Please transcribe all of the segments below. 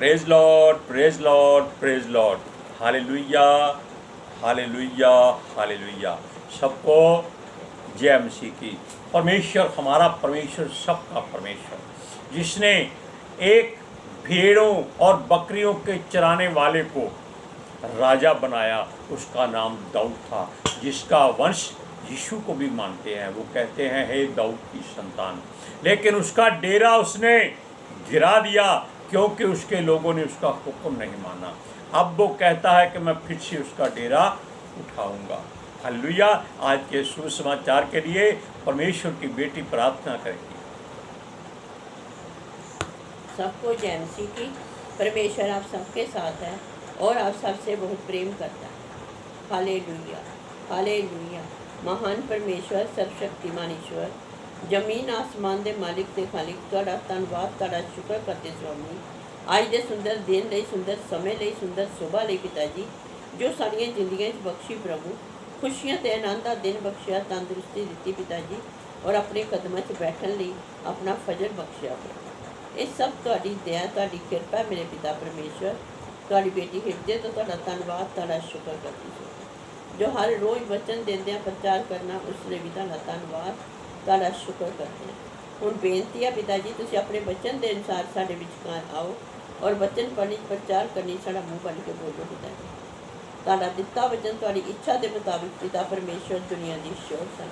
Praise Lord, praise Lord, praise Lord. Hallelujah, hallelujah, hallelujah. सबको जय मसीह की। परमेश्वर, हमारा परमेश्वर सबका परमेश्वर, जिसने एक भेड़ों और बकरियों के चराने वाले को राजा बनाया, उसका नाम दाऊद था, जिसका वंश यीशु को भी मानते हैं। वो कहते हैं, हे दाऊद की संतान। लेकिन उसका डेरा उसने गिरा दिया, क्योंकि उसके लोगों ने उसका हुक्म नहीं माना। अब वो कहता है कि मैं फिर से उसका डेरा उठाऊंगा। हालेलुया। आज के सुसमाचार के लिए परमेश्वर की बेटी प्रार्थना करेगी। सबको जय मसीह की। परमेश्वर आप सबके साथ है और आप सबसे बहुत प्रेम करता है। Hallelujah, hallelujah. महान परमेश्वर, सर्वशक्तिमान ईश्वर, जमीन आसमान दे मालिक ते खालिक, तुहाडा धन्नवाद, तुहाडा शुक्र करते स्वामी। आज दे सुंदर दिन लई, सुंदर समय लई, सुंदर सुबह लई पिता जी, जो साड़ियाँ जिंदगियां बख्शी प्रभु, खुशियां ते आनंद दा दिन बख्शिया, तंदुरुस्ती दित्ती पिता जी, और अपने कदमां 'च बैठन लई अपना फजल बख्शिया प्रभु। ये सब तुहाडी दया, तुहाडी किरपा मेरे पिता परमेश्वर। तुहाडी बेटी हिरदे तो तुहाडा धन्नवाद, तुहाडा शुक्र करती है, जो हर रोज़ वचन देंदे प्रचार करना, उस लिए भी तुहाडा धन्नवाद, तुहाडा शुक्र करते हैं। हुण बेनती है पिता जी, तुसीं अपने वचन के अनुसार साडे विचकार आओ और वचन पढ़नी, प्रचार करनी, साडा मुँह बन के बोलो पिता जी। तुहाडा दिता वचन तुहाडी इच्छा के मुताबिक पिता परमेश्वर दुनिया की शोर सन।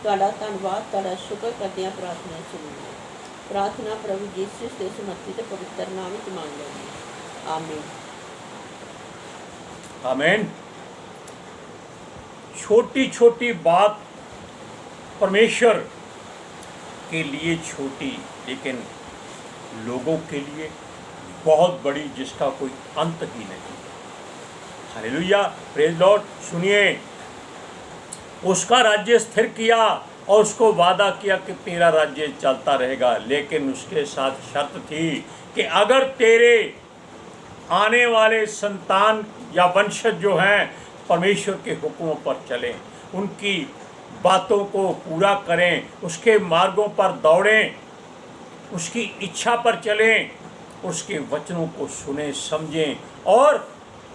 तुहाडा धन्नवाद, तुहाडा शुक्र करदे प्रार्थना सुनिए। प्रार्थना प्रभु यीशु के समर्पित पवित्र नाम में मांग लेंगे, आमीन, आमीन। छोटी छोटी बात परमेश्वर के लिए छोटी, लेकिन लोगों के लिए बहुत बड़ी, जिसका कोई अंत ही नहीं। Hallelujah, praise Lord. सुनिए, उसका राज्य स्थिर किया और उसको वादा किया कि तेरा राज्य चलता रहेगा, लेकिन उसके साथ शर्त थी कि अगर तेरे आने वाले संतान या वंशज जो हैं परमेश्वर के हुक्मों पर चलें, उनकी बातों को पूरा करें, उसके मार्गों पर दौड़ें, उसकी इच्छा पर चलें, उसके वचनों को सुने, समझें और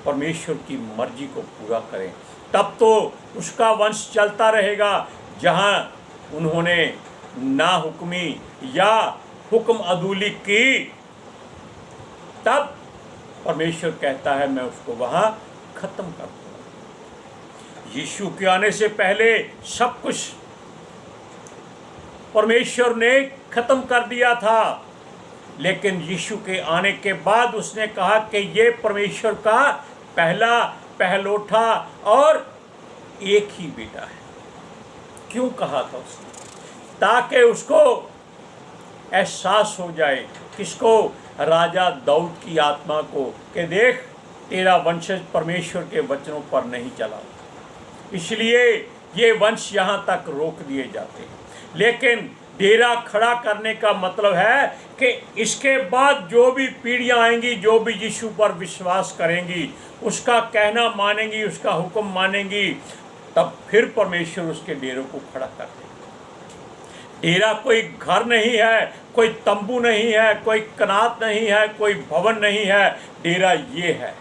परमेश्वर की मर्जी को पूरा करें, तब तो उसका वंश चलता रहेगा। जहाँ उन्होंने ना हुक्मी या हुक्म अदूली की, तब परमेश्वर कहता है मैं उसको वहाँ खत्म कर दूँगा। यीशु के आने से पहले सब कुछ परमेश्वर ने खत्म कर दिया था, लेकिन यीशु के आने के बाद उसने कहा कि ये परमेश्वर का पहला, पहलोठा और एक ही बेटा है। क्यों कहा था उसने? ताकि उसको एहसास हो जाए, किसको? राजा दाऊद की आत्मा को, कि देख तेरा वंशज परमेश्वर के वचनों पर नहीं चला, इसलिए ये वंश यहाँ तक रोक दिए जाते हैं। लेकिन डेरा खड़ा करने का मतलब है कि इसके बाद जो भी पीढ़ियाँ आएंगी, जो भी यीशु पर विश्वास करेंगी, उसका कहना मानेंगी, उसका हुक्म मानेंगी, तब फिर परमेश्वर उसके डेरों को खड़ा कर देगा। डेरा कोई घर नहीं है, कोई तंबू नहीं है, कोई कनात नहीं है, कोई भवन नहीं है। डेरा ये है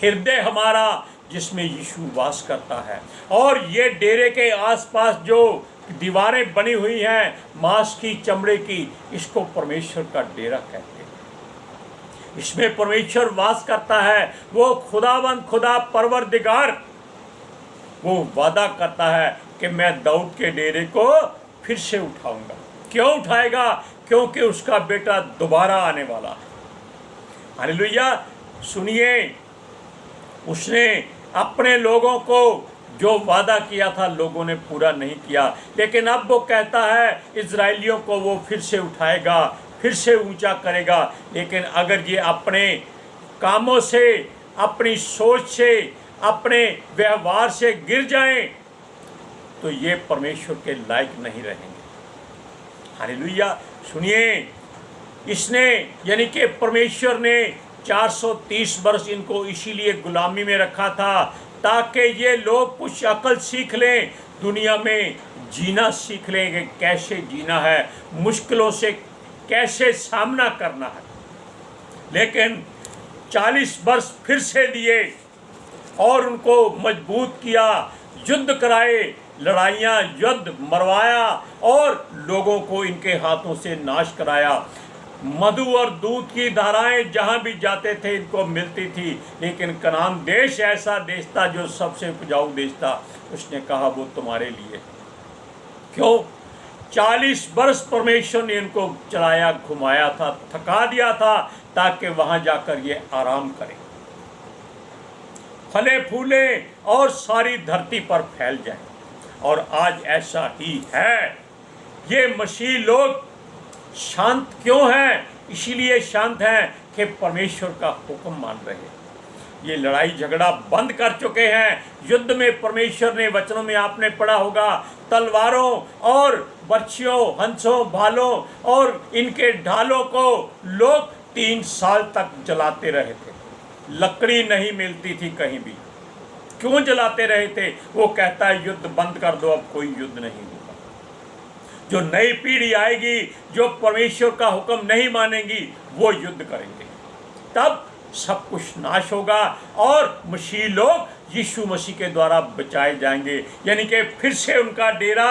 हृदय हमारा, जिसमें यीशु वास करता है। और ये डेरे के आसपास जो दीवारें बनी हुई हैं मांस की, चमड़े की, इसको परमेश्वर का डेरा कहते हैं। इसमें परमेश्वर वास करता है। वो खुदावंद, खुदा परवरदिगार, वो वादा करता है कि मैं दाऊद के डेरे को फिर से उठाऊंगा। क्यों उठाएगा? क्योंकि उसका बेटा दोबारा आने वाला है। हालेलुया। सुनिए, उसने अपने लोगों को जो वादा किया था, लोगों ने पूरा नहीं किया, लेकिन अब वो कहता है इजराइलियों को वो फिर से उठाएगा, फिर से ऊंचा करेगा। लेकिन अगर ये अपने कामों से, अपनी सोच से, अपने व्यवहार से गिर जाएं, तो ये परमेश्वर के लायक नहीं रहेंगे। हालेलुया। सुनिए, इसने यानी कि परमेश्वर ने 430 वर्ष इनको इसीलिए गुलामी में रखा था, ताकि ये लोग कुछ अकल सीख लें, दुनिया में जीना सीख लें कि कैसे जीना है, मुश्किलों से कैसे सामना करना है। लेकिन 40 वर्ष फिर से दिए और उनको मजबूत किया, युद्ध कराए, लड़ाइयाँ युद्ध मरवाया और लोगों को इनके हाथों से नाश कराया। मधु और दूध की धाराएं जहाँ भी जाते थे इनको मिलती थी, लेकिन कनान देश ऐसा देश था जो सबसे उपजाऊ देश था। उसने कहा वो तुम्हारे लिए। क्यों? 40 वर्ष परमेश्वर ने इनको चलाया, घुमाया था, थका दिया था, ताकि वहां जाकर ये आराम करें, फले फूले और सारी धरती पर फैल जाए। और आज ऐसा ही है। ये मसीह लोग शांत क्यों हैं? इसीलिए शांत हैं कि परमेश्वर का हुक्म मान रहे हैं। ये लड़ाई झगड़ा बंद कर चुके हैं। युद्ध में परमेश्वर ने, वचनों में आपने पढ़ा होगा, तलवारों और बर्छियों, हंसों, भालों और इनके ढालों को लोग 3 साल तक जलाते रहे थे। लकड़ी नहीं मिलती थी कहीं भी। क्यों जलाते रहे थे? वो कहता है युद्ध बंद कर दो, अब कोई युद्ध नहीं होगा। जो नई पीढ़ी आएगी, जो परमेश्वर का हुक्म नहीं मानेगी, वो युद्ध करेंगे। तब सब कुछ नाश होगा और मसीह लोग यीशु मसीह के द्वारा बचाए जाएंगे, यानी कि फिर से उनका डेरा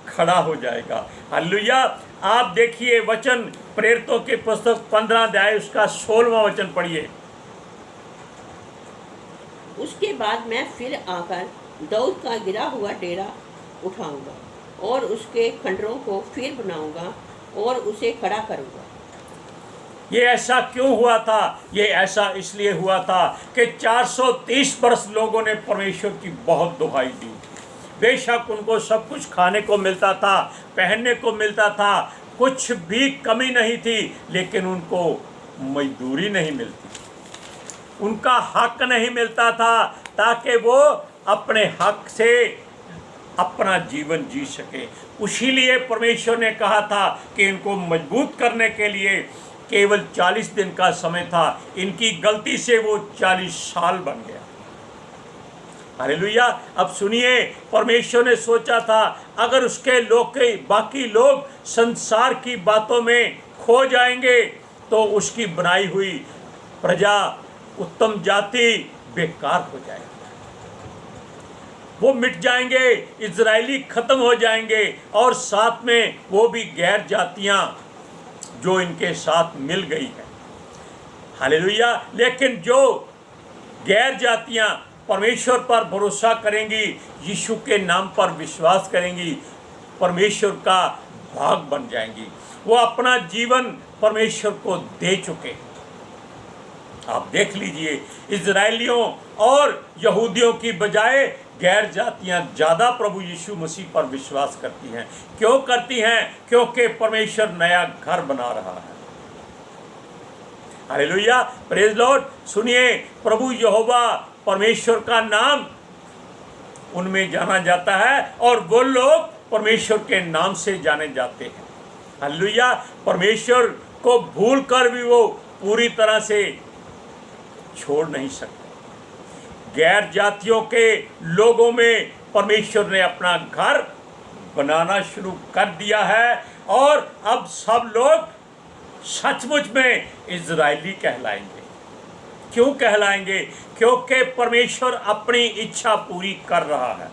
खड़ा हो जाएगा। हालेलुया। आप देखिए वचन, प्रेरितों के पुस्तक 15 अध्याय उसका 16वां वचन पढ़िए। उसके बाद मैं फिर आकर दाऊद का गिरा हुआ डेरा उठाऊंगा और उसके खंडरों को फिर बनाऊंगा और उसे खड़ा करूंगा। ये ऐसा क्यों हुआ था? ये ऐसा इसलिए हुआ था कि 430 वर्ष लोगों ने परमेश्वर की बहुत दुहाई दी। बेशक उनको सब कुछ खाने को मिलता था, पहनने को मिलता था, कुछ भी कमी नहीं थी, लेकिन उनको मजदूरी नहीं मिलती, उनका हक नहीं मिलता था, ताकि वो अपने हक से अपना जीवन जी सके। इसीलिए परमेश्वर ने कहा था कि इनको मजबूत करने के लिए केवल 40 दिन का समय था। इनकी गलती से वो 40 साल बन गया। हालेलुया। अब सुनिए, परमेश्वर ने सोचा था अगर उसके लोग के बाकी लोग संसार की बातों में खो जाएंगे तो उसकी बनाई हुई प्रजा, उत्तम जाति बेकार हो जाएगी, वो मिट जाएंगे, इजरायली खत्म हो जाएंगे और साथ में वो भी गैर जातियां जो इनके साथ मिल गई है। हालेलुया। लेकिन जो गैर जातियां परमेश्वर पर भरोसा करेंगी, यीशु के नाम पर विश्वास करेंगी, परमेश्वर का भाग बन जाएंगी। वो अपना जीवन परमेश्वर को दे चुके। आप देख लीजिए, इजरायलियों और यहूदियों की बजाय गैर जातियां ज़्यादा प्रभु यीशु मसीह पर विश्वास करती हैं। क्यों करती हैं? क्योंकि परमेश्वर नया घर बना रहा है। Hallelujah, praise Lord. सुनिए, प्रभु यहोवा परमेश्वर का नाम उनमें जाना जाता है और वो लोग परमेश्वर के नाम से जाने जाते हैं। हालेलुया। परमेश्वर को भूल कर भी वो पूरी तरह से छोड़ नहीं सकते। गैर जातियों के लोगों में परमेश्वर ने अपना घर बनाना शुरू कर दिया है और अब सब लोग सचमुच में इजरायली कहलाएंगे। क्यों कहलाएंगे? क्योंकि परमेश्वर अपनी इच्छा पूरी कर रहा है।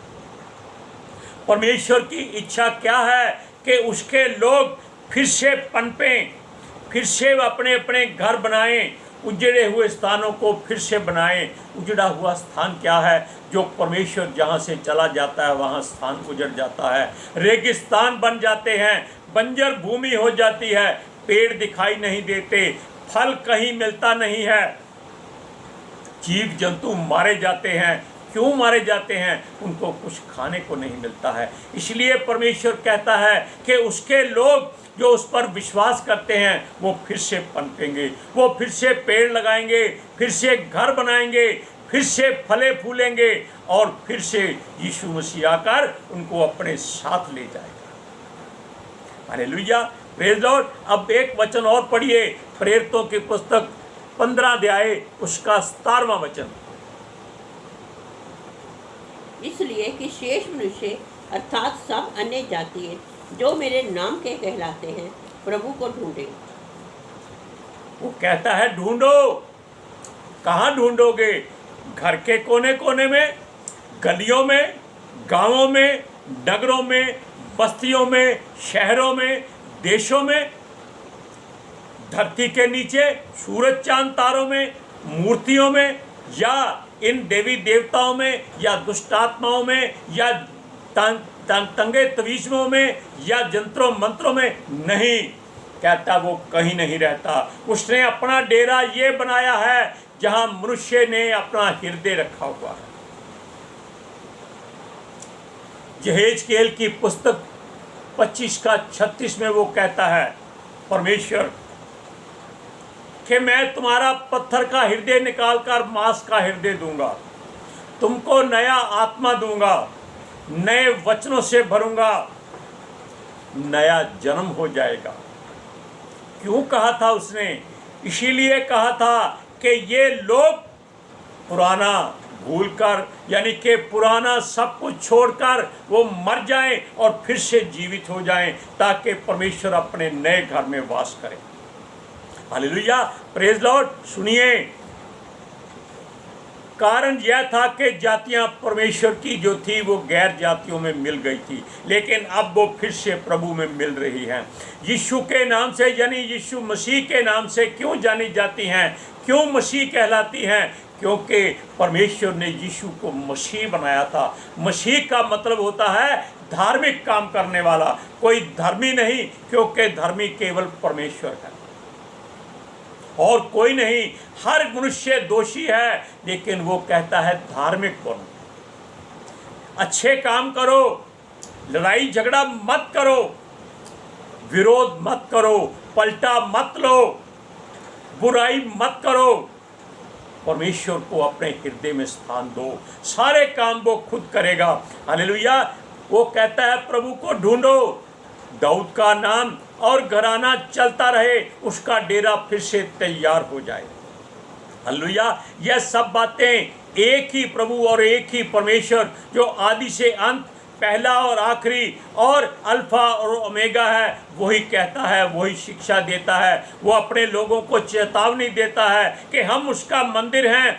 परमेश्वर की इच्छा क्या है? कि उसके लोग फिर से पनपें, फिर से अपने अपने घर बनाएं, उजड़े हुए स्थानों को फिर से बनाएं। उजड़ा हुआ स्थान क्या है? जो परमेश्वर जहाँ से चला जाता है वहाँ स्थान उजड़ जाता है, रेगिस्तान बन जाते हैं, बंजर भूमि हो जाती है, पेड़ दिखाई नहीं देते, फल कहीं मिलता नहीं है, जीव जंतु मारे जाते हैं। क्यों मारे जाते हैं? उनको कुछ खाने को नहीं मिलता है। इसलिए परमेश्वर कहता है कि उसके लोग जो उस पर विश्वास करते हैं वो फिर से पनपेंगे, वो फिर से पेड़ लगाएंगे, फिर से घर बनाएंगे, फिर से फले फूलेंगे और फिर से यीशु मसीह आकर उनको अपने साथ ले जाएगा। Hallelujah, praise Lord. अब एक वचन और पढ़िए, प्रेरितों की पुस्तक 15 अध्याय उसका 17वां वचन। इसलिए कि शेष मनुष्य अर्थात सब अन्य जातीय जो मेरे नाम के कहलाते हैं प्रभु को ढूंढे। वो कहता है ढूंढो। कहाँ ढूंढोगे? घर के कोने कोने में, गलियों में, गांवों में, नगरों में, बस्तियों में, शहरों में, देशों में, धरती के नीचे, सूरज चांद तारों में, मूर्तियों में, या इन देवी देवताओं में, या दुष्ट आत्माओं में, या तंगे तवीज़ों में, या जंत्रों मंत्रों में नहीं। कहता वो कहीं नहीं रहता। उसने अपना डेरा ये बनाया है जहां मनुष्य ने अपना हृदय रखा हुआ है। यहेजकेल की पुस्तक 25:36 में वो कहता है परमेश्वर कि मैं तुम्हारा पत्थर का हृदय निकालकर मांस का हृदय दूंगा, तुमको नया आत्मा दूंगा, नए वचनों से भरूंगा, नया जन्म हो जाएगा। क्यों कहा था उसने? इसीलिए कहा था कि ये लोग पुराना भूलकर, यानी कि पुराना सब कुछ छोड़कर वो मर जाएं और फिर से जीवित हो जाएं, ताकि परमेश्वर अपने नए घर में वास करे। Hallelujah, praise Lord. सुनिए, कारण यह था कि जातियां परमेश्वर की जो थी वो गैर जातियों में मिल गई थी, लेकिन अब वो फिर से प्रभु में मिल रही हैं। यीशु के नाम से, यानी यीशु मसीह के नाम से क्यों जानी जाती हैं, क्यों मसीह कहलाती हैं? क्योंकि परमेश्वर ने यीशु को मसीह बनाया था। मसीह का मतलब होता है धार्मिक काम करने वाला, कोई धर्मी नहीं, क्योंकि धर्मी केवल परमेश्वर है और कोई नहीं। हर मनुष्य दोषी है, लेकिन वो कहता है धार्मिक बनो, अच्छे काम करो, लड़ाई झगड़ा मत करो, विरोध मत करो, पलटा मत लो, बुराई मत करो। परमेश्वर को अपने हृदय में स्थान दो, सारे काम वो खुद करेगा। हालेलुया। वो कहता है प्रभु को ढूंढो, दाऊद का नाम और घराना चलता रहे, उसका डेरा फिर से तैयार हो जाए। हालेलुया। यह सब बातें एक ही प्रभु और एक ही परमेश्वर जो आदि से अंत, पहला और आखिरी और अल्फा और ओमेगा है, वही कहता है, वही शिक्षा देता है। वो अपने लोगों को चेतावनी देता है कि हम उसका मंदिर हैं।